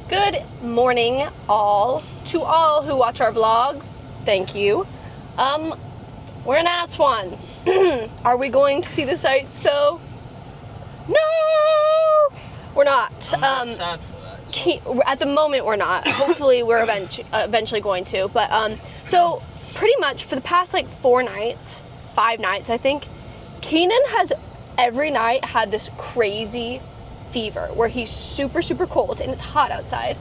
Good morning, all. To all who watch our vlogs, thank you. We're in Aswan. Are we going to see the sights, though? No! We're not. I'm sad for that. At the moment, we're not. Hopefully, we're eventually going to. But, so, pretty much for the past, 5 nights, I think, Keenan has every night had this crazy fever where he's super, super cold and it's hot outside.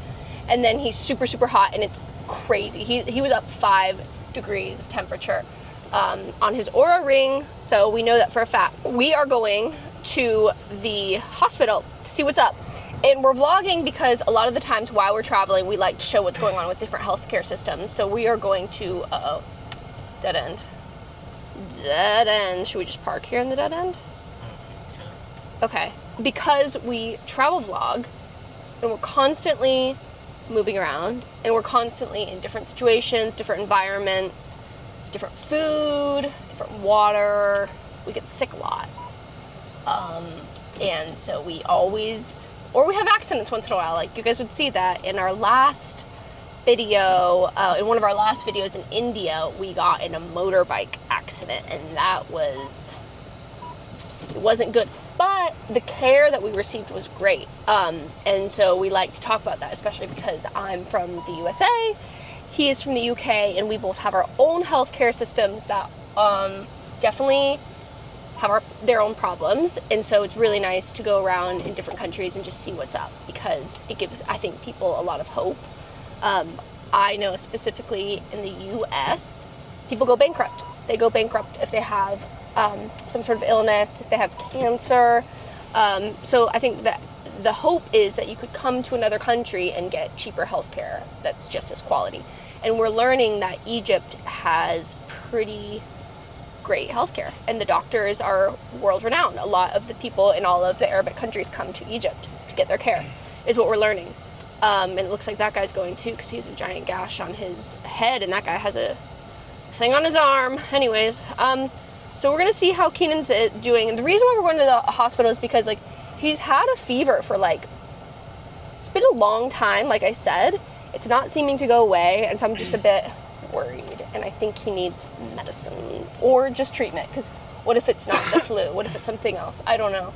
And then he's super, super hot and it's crazy. He was up 5 degrees of temperature on his Aura ring. So we know that for a fact. We are going to the hospital to see what's up. And we're vlogging because a lot of the times while we're traveling, we like to show what's going on with different healthcare systems. So we are going to, dead end. Dead end. Should we just park here in the dead end? Okay. Because we travel vlog and we're constantly moving around and we're constantly in different situations, different environments, different food, different water. We get sick a lot. And so we always, or we have accidents once in a while. Like you guys would see that in our last video, in one of our last videos in India, we got in a motorbike accident and that it wasn't good. But the care that we received was great. And so we like to talk about that, especially because I'm from the USA, he is from the UK, and we both have our own healthcare systems that definitely have their own problems. And so it's really nice to go around in different countries and just see what's up because it gives, I think, people a lot of hope. I know specifically in the US, people go bankrupt. They go bankrupt if they have some sort of illness, if they have cancer. So I think that the hope is that you could come to another country and get cheaper healthcare that's just as quality. And we're learning that Egypt has pretty great healthcare and the doctors are world renowned. A lot of the people in all of the Arabic countries come to Egypt to get their care, is what we're learning. And it looks like that guy's going too because he has a giant gash on his head and that guy has a thing on his arm. Anyways, so we're gonna see how Keenan's doing. And the reason why we're going to the hospital is because he's had a fever for it's been a long time, like I said. It's not seeming to go away, and so I'm just a bit worried. And I think he needs medicine or just treatment, because what if it's not the flu? What if it's something else? I don't know.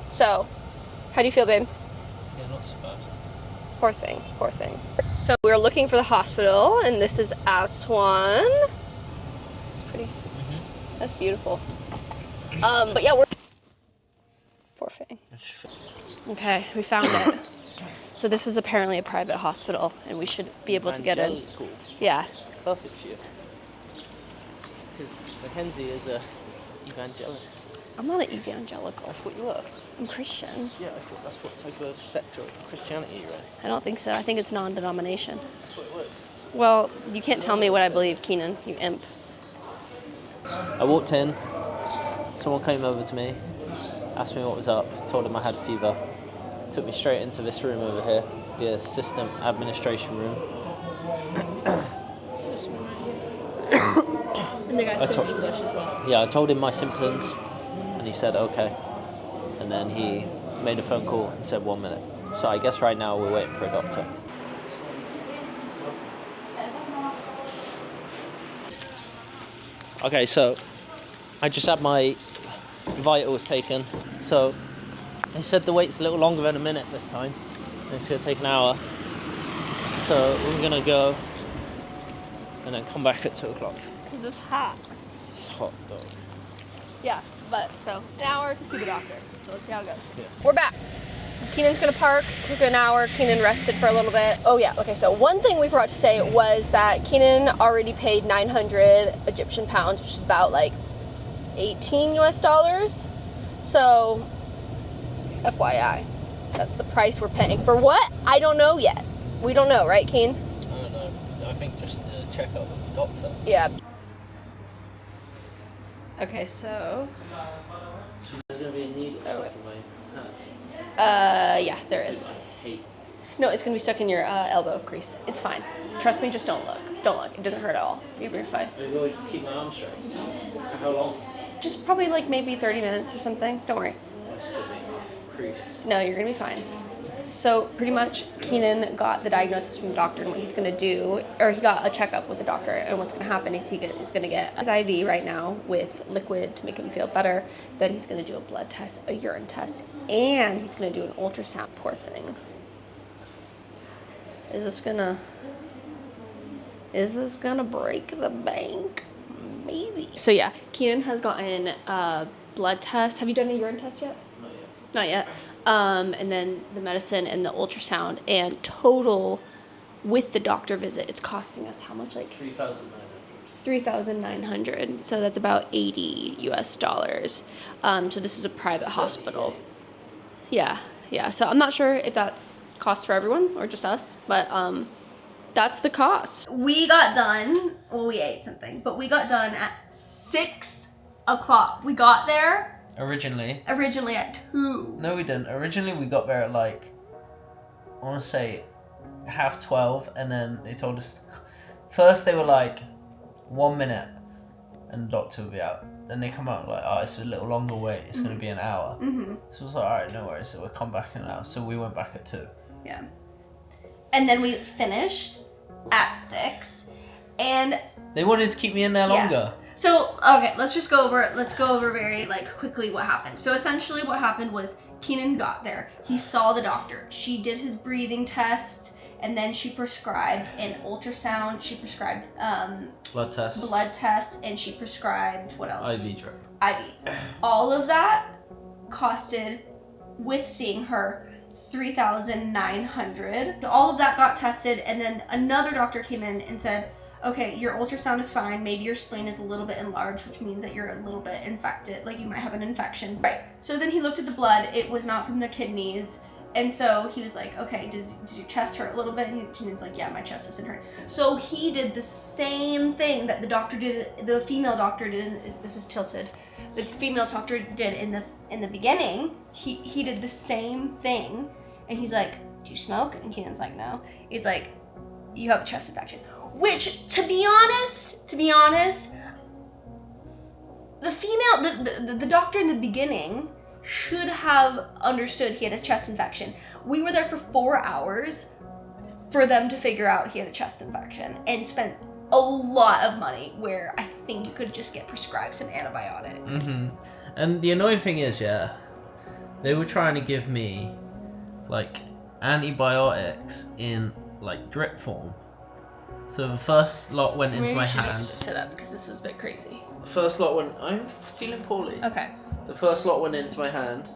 So, how do you feel, babe? Yeah, not so bad. Poor thing, poor thing. So we're looking for the hospital, and this is Aswan. It's pretty. Mm-hmm. That's beautiful. But yeah, we're... Poor thing. Okay, we found it. So this is apparently a private hospital, and we should be able to get in. Yeah. Perfect for you. Because Mackenzie is a evangelist. I'm not an evangelical. That's what you are. I'm Christian. Yeah, I thought that's what type of sector of Christianity you're in. I don't think so. I think it's non-denomination. That's what it was. Well, you can't tell me what I believe, Keenan, you imp. I walked in, someone came over to me, asked me what was up, told him I had a fever, took me straight into this room over here, the assistant administration room. And the guy spoke English as well. Yeah, I told him my symptoms, and he said okay. And then he made a phone call and said 1 minute. So I guess right now we're waiting for a doctor. Okay, so I just had my vitals taken. So they said the wait's a little longer than a minute this time. It's going to take an hour. So we're going to go and then come back at 2 o'clock. Because it's hot. It's hot though. Yeah, but so an hour to see the doctor. So let's see how it goes. Yeah. We're back. Keenan's gonna park. Took an hour. Keenan rested for a little bit. Oh yeah. Okay. So one thing we forgot to say was that Keenan already paid 900 Egyptian pounds, which is about 18 US dollars. So, FYI, that's the price we're paying for what? I don't know yet. We don't know, right, Keen? I don't know. I think just the checkup with the doctor. Yeah. Okay, so. There's going to be a needle stuck in my hand. Yeah, there is. I hate. No, it's gonna be stuck in your elbow crease. It's fine. Trust me, just don't look. Don't look. It doesn't hurt at all. You'll be fine. Maybe I'll keep my arm straight. For how long? Just probably maybe 30 minutes or something. Don't worry. My stomach crease. No, you're gonna be fine. So pretty much Keenan got the diagnosis from the doctor, and what he's going to do, or he got a checkup with the doctor, and what's going to happen is he's going to get his IV right now with liquid to make him feel better. Then he's going to do a blood test, a urine test, and he's going to do an ultrasound. Poor thing. Is this gonna break the bank? Maybe. So yeah, Keenan has gotten a blood test. Have you done a urine test yet? Not yet. And then the medicine and the ultrasound, and total with the doctor visit, it's costing us how much? Like $3,900. So that's about $80 US. So this is a private hospital. Yeah. So I'm not sure if that's cost for everyone or just us, but that's the cost. We got done. Well, we ate something, but we got done at 6 o'clock. We got there. Originally at 2. No, we didn't. Originally, we got there at like, I want to say, 12:30, and then they told us. First, they were like, 1 minute, and the doctor will be out. Then they come out like, oh, it's a little longer wait. It's going to be an hour. Mm-hmm. So I was like, all right, no worries. So we'll come back in an hour. So we went back at 2. Yeah. And then we finished at 6, and they wanted to keep me in there longer. So, okay, let's go over very, like, quickly what happened. So, essentially what happened was Keenan got there. He saw the doctor. She did his breathing test, and then she prescribed an ultrasound. She prescribed blood tests, and she prescribed, what else? IV drip. IV. All of that costed, with seeing her, $3,900. So all of that got tested, and then another doctor came in and said, okay, your ultrasound is fine. Maybe your spleen is a little bit enlarged, which means that you're a little bit infected, like you might have an infection. Right. So then he looked at the blood. It was not from the kidneys. And so he was like, okay, did your chest hurt a little bit? And Keenan's like, yeah, my chest has been hurt. So he did the same thing that the doctor did, the female doctor did, this is tilted, the female doctor did in the beginning. He did the same thing. And he's like, do you smoke? And Keenan's like, no. He's like, you have a chest infection. Which, to be honest, the doctor in the beginning should have understood he had a chest infection. We were there for 4 hours for them to figure out he had a chest infection, and spent a lot of money where I think you could just get prescribed some antibiotics. Mm-hmm. And the annoying thing is, they were trying to give me, like, antibiotics in, like, drip form. So the first lot went into my hand. Just sit up because this is a bit crazy. The first lot went. I'm feeling poorly. Okay. The first lot went into my hand,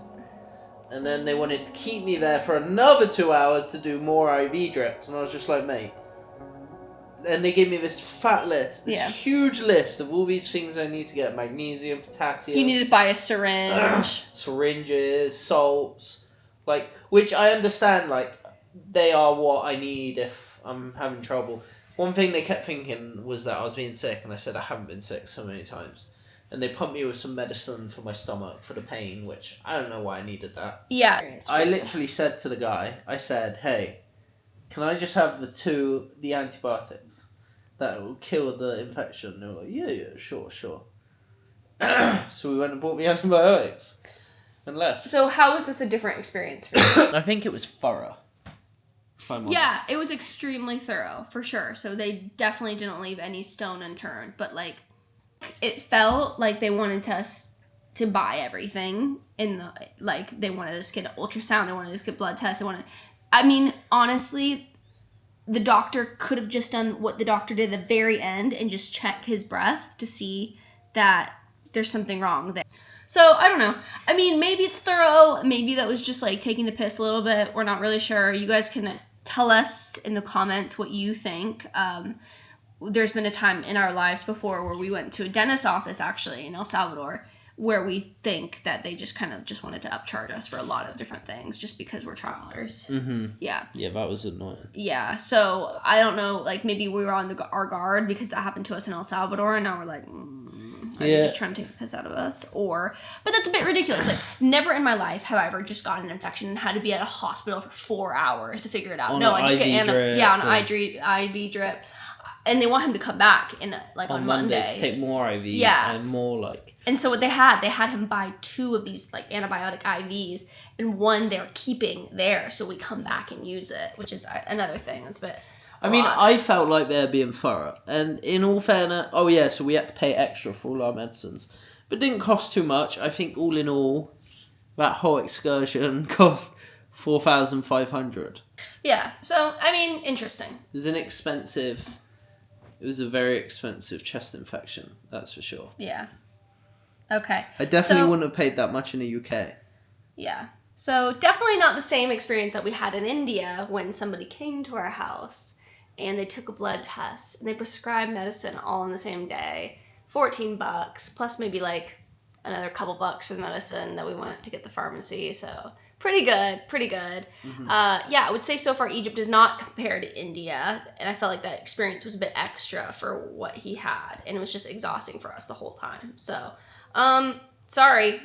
and then they wanted to keep me there for another 2 hours to do more IV drips, and I was just like, mate. And they gave me this fat list, huge list of all these things I need to get: magnesium, potassium. You need to buy a syringe. Syringes, salts, like, which I understand, like, they are what I need if I'm having trouble. One thing they kept thinking was that I was being sick, and I said I haven't been sick so many times. And they pumped me with some medicine for my stomach for the pain, which I don't know why I needed that. Yeah. I literally said to the guy, I said, hey, can I just have the antibiotics that will kill the infection? And they were like, yeah, sure. So we went and bought the antibiotics and left. So how was this a different experience for you? I think it was thorough. Yeah, it was extremely thorough, for sure. So they definitely didn't leave any stone unturned. But, like, it felt like they wanted us to buy everything. They wanted us to get an ultrasound. They wanted us to get blood tests. I mean, honestly, the doctor could have just done what the doctor did at the very end and just check his breath to see that there's something wrong there. So, I don't know. I mean, maybe it's thorough. Maybe that was just, like, taking the piss a little bit. We're not really sure. You guys can tell us in the comments what you think. There's been a time in our lives before where we went to a dentist's office, actually, in El Salvador, where we think that they just kind of just wanted to upcharge us for a lot of different things just because we're travelers. Mm-hmm. Yeah. Yeah, that was annoying. Yeah, so I don't know, like, maybe we were on our guard because that happened to us in El Salvador, and now we're like, are they just trying to take the piss out of us? But that's a bit ridiculous. Like, never in my life have I ever just gotten an infection and had to be at a hospital for 4 hours to figure it out. I just get IV drip. and they want him to come back on Monday to take more IV. Yeah. And more like. And so what they had him buy 2 of these like antibiotic IVs, and one they're keeping there so we come back and use it, which is another thing that's a bit. I mean, I felt like they're being thorough, and in all fairness, so we had to pay extra for all our medicines, but it didn't cost too much. I think all in all, that whole excursion cost $4,500. Yeah. So I mean, interesting. It was a very expensive chest infection, that's for sure. Yeah. Okay. I definitely wouldn't have paid that much in the UK. Yeah. So definitely not the same experience that we had in India when somebody came to our house and they took a blood test and they prescribed medicine all in the same day. $14 plus maybe like another couple bucks for the medicine that we went to get the pharmacy. So pretty good. Mm-hmm. I would say so far Egypt does not compare to India, and I felt like that experience was a bit extra for what he had, and it was just exhausting for us the whole time. So sorry,